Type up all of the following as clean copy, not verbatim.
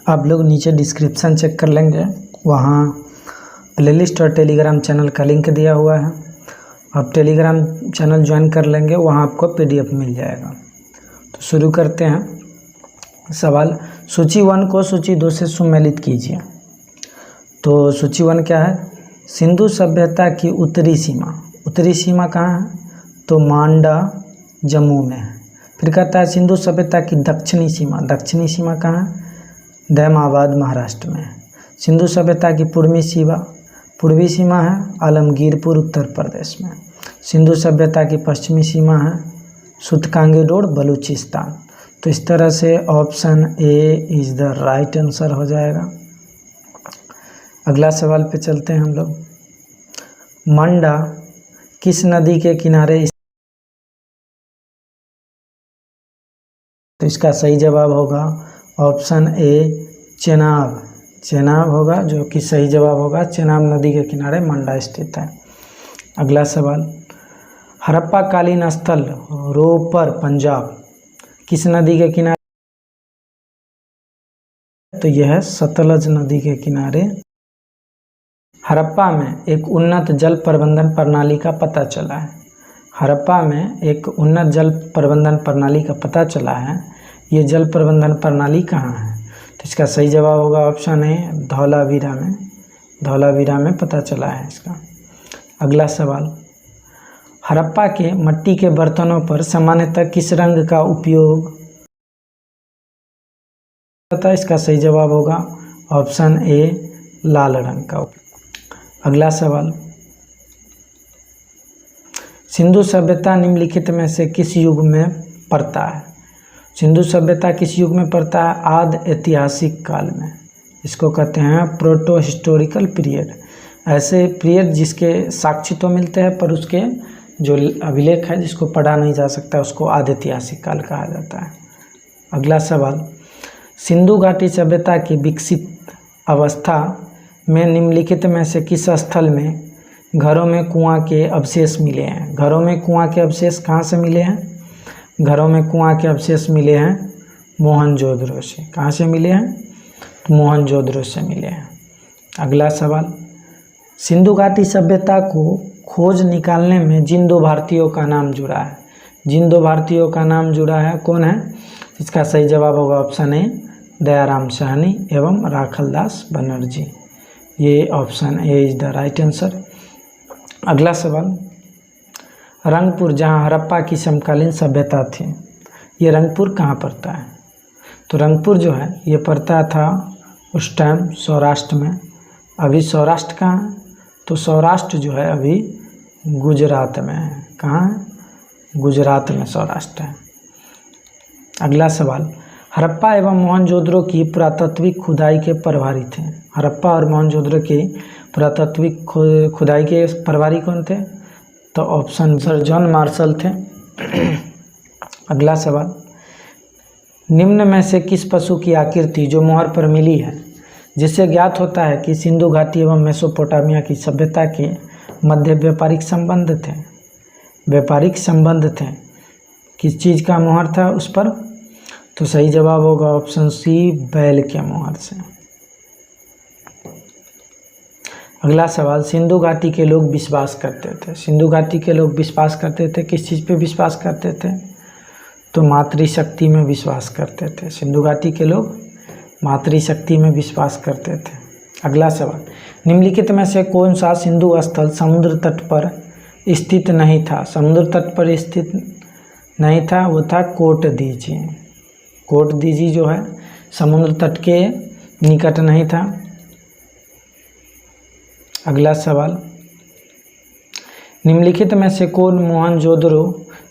आप लोग नीचे डिस्क्रिप्शन चेक कर लेंगे, वहाँ प्लेलिस्ट और टेलीग्राम चैनल का लिंक दिया हुआ है। आप टेलीग्राम चैनल ज्वाइन कर लेंगे, वहाँ आपको PDF मिल जाएगा। तो शुरू करते हैं। सवाल, सूची 1 को सूची 2 से सुमेलित कीजिए। तो सूची 1 क्या है? सिंधु सभ्यता की उत्तरी सीमा। उत्तरी सीमा कहाँ है? तो मांडा जम्मू में है। फिर कहता है सिंधु सभ्यता की दक्षिणी सीमा। दक्षिणी सीमा कहाँ है? दैमाबाद महाराष्ट्र में है। सिंधु सभ्यता की पूर्वी सीमा है आलमगीरपुर उत्तर प्रदेश में। सिंधु सभ्यता की पश्चिमी सीमा है सुतकांगी रोड बलूचिस्तान। तो इस तरह से option A is the right answer हो जाएगा। अगला सवाल पे चलते हैं हम लोग। मंडा किस नदी के किनारे? तो इसका सही जवाब होगा ऑप्शन ए चेनाब। चेनाब होगा जो कि सही जवाब होगा। चेनाब नदी के किनारे मंडा स्थित है। अगला सवाल, हड़प्पा कालीन स्थल रोपर पंजाब किस नदी के किनारे? तो यह है सतलज नदी के किनारे। हड़प्पा में एक उन्नत जल प्रबंधन प्रणाली का पता चला है। हड़प्पा में एक उन्नत जल प्रबंधन प्रणाली का पता चला है। ये जल प्रबंधन प्रणाली कहाँ है? तो इसका सही जवाब होगा ऑप्शन ए धौलावीरा में। धौलावीरा में पता चला है इसका। अगला सवाल, हड़प्पा के मिट्टी के बर्तनों पर सामान्यतः किस रंग का उपयोग होता है? इसका सही जवाब होगा ऑप्शन ए लाल रंग का। अगला सवाल, सिंधु सभ्यता निम्नलिखित में से किस युग में पड़ता है? सिंधु सभ्यता किस युग में पड़ता है? आद ऐतिहासिक काल में। इसको कहते हैं प्रोटो हिस्टोरिकल पीरियड। ऐसे पीरियड जिसके साक्ष्य तो मिलते हैं पर उसके जो अभिलेख है जिसको पढ़ा नहीं जा सकता उसको आद ऐतिहासिक काल कहा जाता है। अगला सवाल, सिंधु घाटी सभ्यता की विकसित अवस्था में निम्नलिखित में से किस स्थल में घरों में कुआं के अवशेष मिले हैं? घरों में कुआं के अवशेष कहाँ से मिले हैं? घरों में कुआं के अवशेष मिले हैं मोहनजोदड़ो से। कहाँ से मिले हैं? तो मोहनजोदड़ो से मिले हैं। अगला सवाल, सिंधु घाटी सभ्यता को खोज निकालने में जिन 2 भारतीयों का नाम जुड़ा है? जिन 2 भारतीयों का नाम जुड़ा है कौन है? इसका सही जवाब होगा ऑप्शन ए दयाराम साहनी एवं राखलदास बनर्जी। ये option A is the right answer. अगला सवाल, रंगपुर जहाँ हड़प्पा की समकालीन सभ्यता थी, ये रंगपुर कहाँ पड़ता है? तो रंगपुर जो है ये पड़ता था उस टाइम सौराष्ट्र में। अभी सौराष्ट्र कहाँ है? तो सौराष्ट्र जो है अभी गुजरात में है। कहाँ है? गुजरात में सौराष्ट्र है। अगला सवाल, हड़प्पा एवं मोहनजोदड़ो की पुरातात्विक खुदाई के प्रभारी थे। हड़प्पा और मोहनजोदड़ो की पुरातात्विक खुदाई के प्रभारी कौन थे? तो ऑप्शन सर जॉन मार्शल थे। अगला सवाल, निम्न में से किस पशु की आकृति जो मोहर पर मिली है जिससे ज्ञात होता है कि सिंधु घाटी एवं मेसोपोटामिया की सभ्यता के मध्य व्यापारिक संबंध थे? व्यापारिक संबंध थे। किस चीज़ का मोहर था उस पर? तो सही जवाब होगा ऑप्शन सी बैल के मोहर से। अगला सवाल, सिंधु घाटी के लोग विश्वास करते थे। सिंधु घाटी के लोग विश्वास करते थे, किस चीज़ पे विश्वास करते थे? तो मातृशक्ति में विश्वास करते थे। सिंधु घाटी के लोग मातृशक्ति में विश्वास करते थे। अगला सवाल, निम्नलिखित में से कौन सा सिंधु स्थल समुद्र तट पर स्थित नहीं था? समुद्र तट पर स्थित नहीं था, वो था कोट दीजी। कोट दीजी जो है समुद्र तट के निकट नहीं था। अगला सवाल, निम्नलिखित में से कौन मोहनजोदड़ो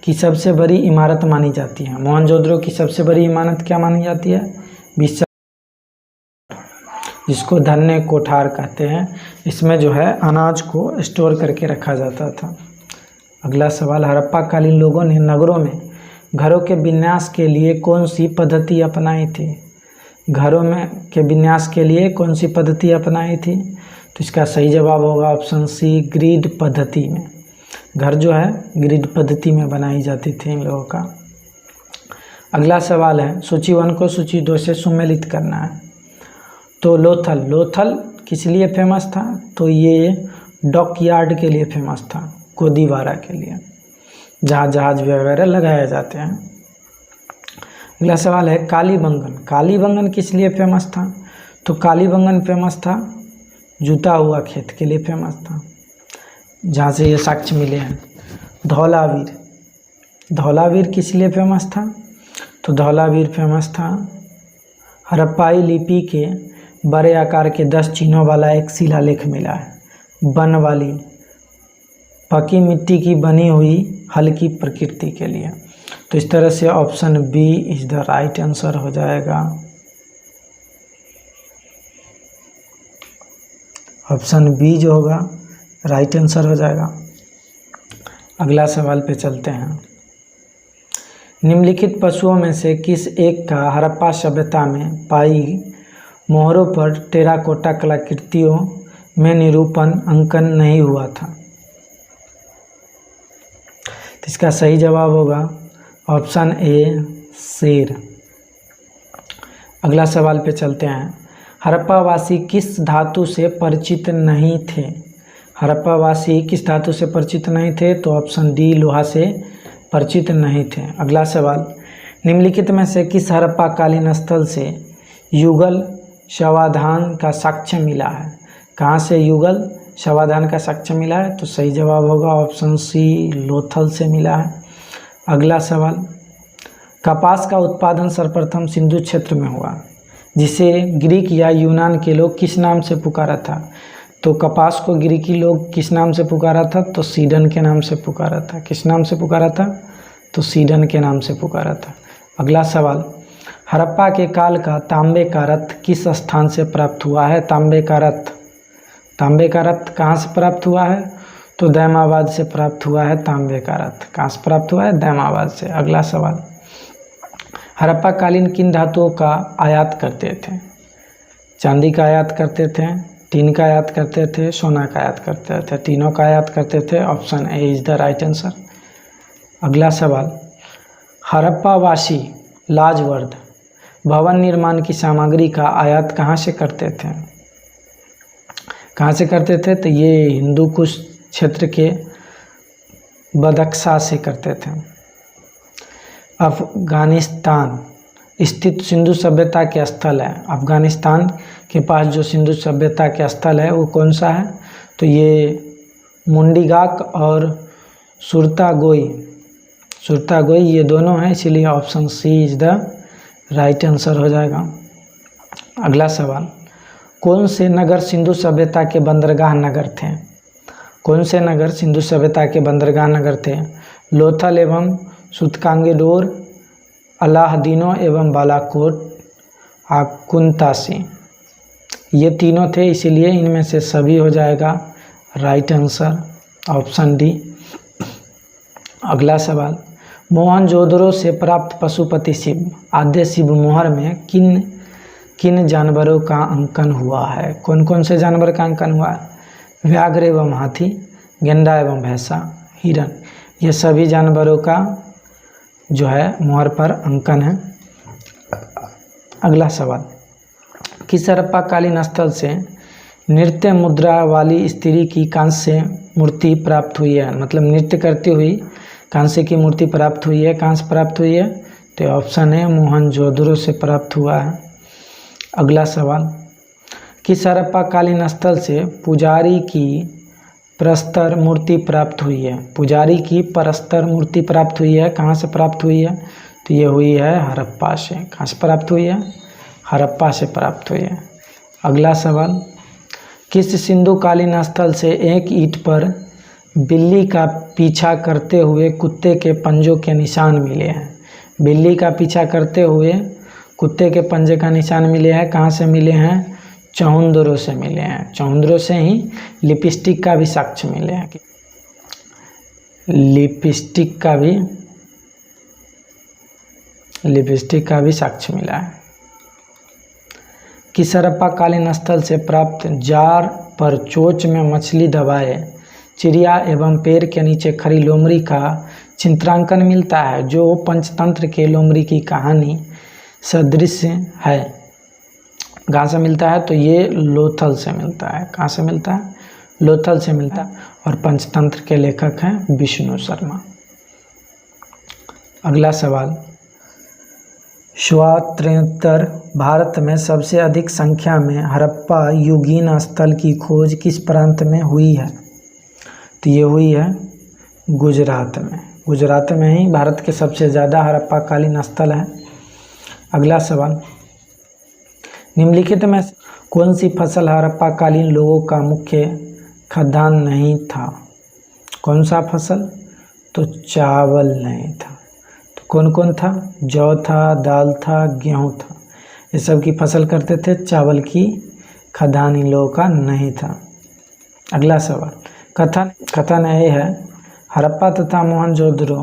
की सबसे बड़ी इमारत मानी जाती है? मोहनजोदड़ो की सबसे बड़ी इमारत क्या मानी जाती है? जिसको धन्य कोठार कहते हैं। इसमें जो है अनाज को स्टोर करके रखा जाता था। अगला सवाल, हड़प्पा कालीन लोगों ने नगरों में घरों के विन्यास के लिए कौन सी पद्धति अपनाई थी? घरों में के विन्यास के लिए कौन सी पद्धति अपनाई थी? तो इसका सही जवाब होगा ऑप्शन सी ग्रिड पद्धति में। घर जो है ग्रिड पद्धति में बनाई जाती थी इन लोगों का। अगला सवाल है, सूची 1 को सूची 2 से सुमेलित करना है। तो लोथल किस लिए फेमस था? तो ये डॉकयार्ड के लिए फेमस था, गोदीवारा के लिए, जहाँ जहाज वगैरह लगाए जाते हैं। अगला सवाल है कालीबंगन किस लिए फेमस था? तो कालीबंगन फेमस था जुता हुआ खेत के लिए फेमस था, जहाँ से ये साक्ष्य मिले हैं। धौलावीर किस लिए फेमस था? तो धौलावीर फेमस था हड़प्पाई लिपि के बड़े आकार के 10 चिन्हों वाला एक शिलालेख मिला है, वन वाली पकी मिट्टी की बनी हुई हल्की प्रकृति के लिए। तो इस तरह से option B is the right answer हो जाएगा। ऑप्शन बी जो होगा राइट आंसर हो जाएगा। अगला सवाल पे चलते हैं। निम्नलिखित पशुओं में से किस एक का हड़प्पा सभ्यता में पाई मोहरों पर टेराकोटा कलाकृतियों में निरूपण अंकन नहीं हुआ था? तो इसका सही जवाब होगा ऑप्शन ए शेर। अगला सवाल पे चलते हैं। हड़प्पावासी किस धातु से परिचित नहीं थे? हड़प्पावासी किस धातु से परिचित नहीं थे? तो ऑप्शन डी लोहा से परिचित नहीं थे। अगला सवाल, निम्नलिखित में से किस हड़प्पा कालीन स्थल से युगल शवाधान का साक्ष्य मिला है? कहाँ से युगल शवाधान का साक्ष्य मिला है? तो सही जवाब होगा ऑप्शन सी लोथल से मिला है। अगला सवाल, कपास का उत्पादन सर्वप्रथम सिंधु क्षेत्र में हुआ, जिसे ग्रीक या यूनान के लोग किस नाम से पुकारा था? तो कपास को ग्रीकी लोग किस नाम से पुकारा था? तो सीडन के नाम से पुकारा था। किस नाम से पुकारा था? तो सीडन के नाम से पुकारा था। अगला सवाल, हड़प्पा के काल का तांबे का रथ किस स्थान से प्राप्त हुआ है? तांबे का रथ कहाँ से प्राप्त हुआ है? तो दैमाबाद से प्राप्त हुआ है तांबे का रथ। कहाँ से प्राप्त हुआ है? दैमाबाद से। अगला सवाल, हड़प्पा कालीन किन धातुओं का आयात करते थे? चांदी का आयात करते थे, टीन का आयात करते थे, सोना का आयात करते थे। तीनों का आयात करते थे। Option A is the right answer. अगला सवाल, हड़प्पावासी लाजवर्द भवन निर्माण की सामग्री का आयात कहाँ से करते थे? कहाँ से करते थे? तो ये हिंदू कुश क्षेत्र के बदख्शा से करते थे। अफगानिस्तान स्थित सिंधु सभ्यता के स्थल है। अफगानिस्तान के पास जो सिंधु सभ्यता के स्थल है वो कौन सा है? तो ये मुंडीगाक और सुरतागोई ये दोनों हैं, इसीलिए option C is the right answer हो जाएगा। अगला सवाल, कौन से नगर सिंधु सभ्यता के बंदरगाह नगर थे? कौन से नगर सिंधु सभ्यता के बंदरगाह नगर थे? लोथल एवं सुतकांगेडोर, अलाहदीनो एवं बालाकोट, आकुंतासी। ये तीनों थे, इसीलिए इनमें से सभी हो जाएगा राइट आंसर ऑप्शन डी। अगला सवाल, मोहनजोदड़ो से प्राप्त पशुपति शिव आद्य शिव मोहर में किन जानवरों का अंकन हुआ है? कौन कौन से जानवर का अंकन हुआ है? व्याघ्र एवं हाथी, गेंडा एवं भैंसा, हिरण, ये सभी जानवरों का जो है मोहर पर अंकन है। अगला सवाल, किस हड़प्पा कालीन स्थल से नृत्य मुद्रा वाली स्त्री की कांस्य मूर्ति प्राप्त हुई है? मतलब नृत्य करती हुई कांस्य की मूर्ति प्राप्त हुई है। कहाँ से प्राप्त हुई है? तो ऑप्शन है मोहनजोदड़ो से प्राप्त हुआ है। अगला सवाल, किस हड़प्पा कालीन स्थल से पुजारी की प्रस्तर मूर्ति प्राप्त हुई है? पुजारी की प्रस्तर मूर्ति प्राप्त हुई है। कहाँ से प्राप्त हुई है? तो ये हुई है हड़प्पा से। कहाँ से प्राप्त हुई है? हड़प्पा से प्राप्त हुई है। अगला सवाल, किस सिंधु कालीन स्थल से एक ईंट पर बिल्ली का पीछा करते हुए कुत्ते के पंजों के निशान मिले हैं? बिल्ली का पीछा करते हुए कुत्ते के पंजे का निशान मिले हैं। कहाँ से मिले हैं? चौंदरों से मिले हैं। चौंदरों से ही लिपस्टिक का भी साक्ष्य मिले हैं। लिपस्टिक का भी साक्ष्य मिला है। किस हड़प्पा कालीन स्थल से प्राप्त जार पर चोंच में मछली दबाए चिड़िया एवं पेड़ के नीचे खड़ी लोमड़ी का चित्रांकन मिलता है, जो पंचतंत्र के लोमड़ी की कहानी सदृश है? कहाँ से मिलता है, तो ये लोथल से मिलता है। कहाँ से मिलता है, लोथल से मिलता है। और पंचतंत्र के लेखक हैं विष्णु शर्मा। अगला सवाल, स्वातंत्रोत्तर भारत में सबसे अधिक संख्या में हड़प्पा युगीन स्थल की खोज किस प्रांत में हुई है, तो ये हुई है गुजरात में। गुजरात में ही भारत के सबसे ज़्यादा हड़प्पा कालीन स्थल है। अगला सवाल, निम्नलिखित में कौन सी फसल हड़प्पा कालीन लोगों का मुख्य खाद्यान्न नहीं था। कौन सा फसल, तो चावल नहीं था। तो कौन कौन था, जौ था, दाल था, गेहूँ था। ये सब की फसल करते थे, चावल की खाद्यान्न इन लोगों का नहीं था। अगला सवाल, कथन ये है हड़प्पा तथा मोहनजोदड़ो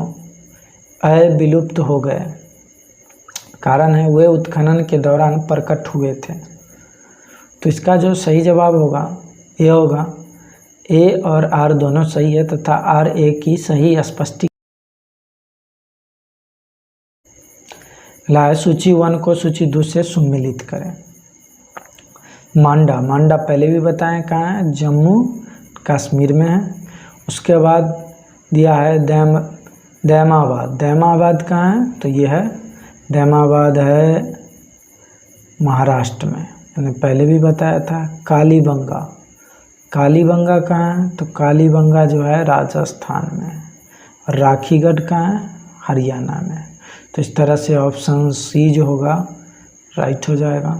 विलुप्त हो गए, कारण है वे उत्खनन के दौरान प्रकट हुए थे। तो इसका जो सही जवाब होगा ये होगा ए और आर दोनों सही है तथा आर ए की सही स्पष्टीकरण है। सूची 1 को सूची 2 से सम्मिलित करें। मांडा, मांडा पहले भी बताएं कहाँ है, जम्मू कश्मीर में है। उसके बाद दिया है दैमाबाद, दैमाबाद कहाँ है, तो ये है दैमाबाद है महाराष्ट्र में, मैंने पहले भी बताया था। कालीबंगा, कालीबंगा कहाँ है, तो कालीबंगा जो है राजस्थान में। और राखीगढ़ कहाँ है, हरियाणा में। तो इस तरह से ऑप्शन सी जो होगा राइट हो जाएगा।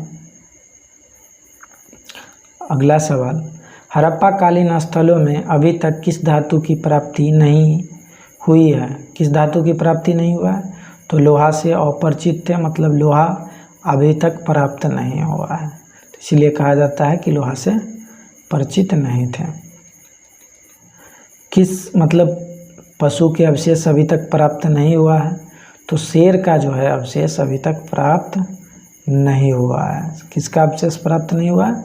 अगला सवाल, हड़प्पा कालीन स्थलों में अभी तक किस धातु की प्राप्ति नहीं हुई है। किस धातु की प्राप्ति नहीं हुआ है, तो लोहा से अपरिचित थे, मतलब लोहा अभी तक प्राप्त नहीं हुआ है, तो इसलिए कहा जाता है कि लोहा से परिचित नहीं थे। किस मतलब पशु के अवशेष अभी तक प्राप्त नहीं हुआ है, तो शेर का जो है अवशेष अभी तक प्राप्त नहीं हुआ है। किसका अवशेष प्राप्त नहीं हुआ है,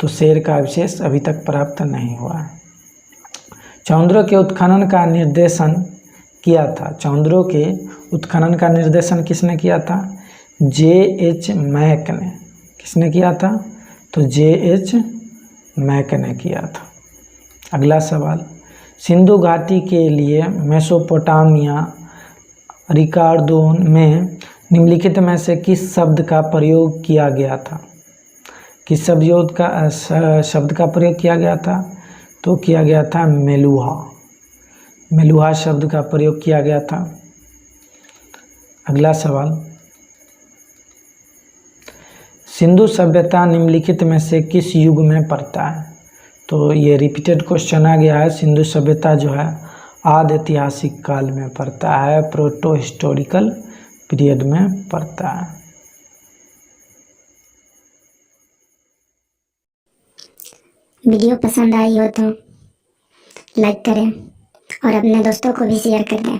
तो शेर का अवशेष अभी तक प्राप्त नहीं हुआ है। चौंद्रों के उत्खनन का निर्देशन किया था। चौंद्रों के उत्खनन का निर्देशन किसने किया था, J.H. मैक ने। किसने किया था, तो J.H. मैक ने किया था। अगला सवाल, सिंधु घाटी के लिए मेसोपोटामिया रिकार्डोन में निम्नलिखित में से किस शब्द का प्रयोग किया गया था। किस शब्द का प्रयोग किया गया था, तो किया गया था मेलुहा। मेलुहा शब्द का प्रयोग किया गया था। अगला सवाल, सिंधु सभ्यता निम्नलिखित में से किस युग में पड़ता है, तो ये रिपीटेड क्वेश्चन आ गया है। सिंधु सभ्यता जो है आदि ऐतिहासिक काल में पड़ता है, प्रोटो हिस्टोरिकल पीरियड में पड़ता है। वीडियो पसंद आई हो तो लाइक करें और अपने दोस्तों को भी शेयर कर दें।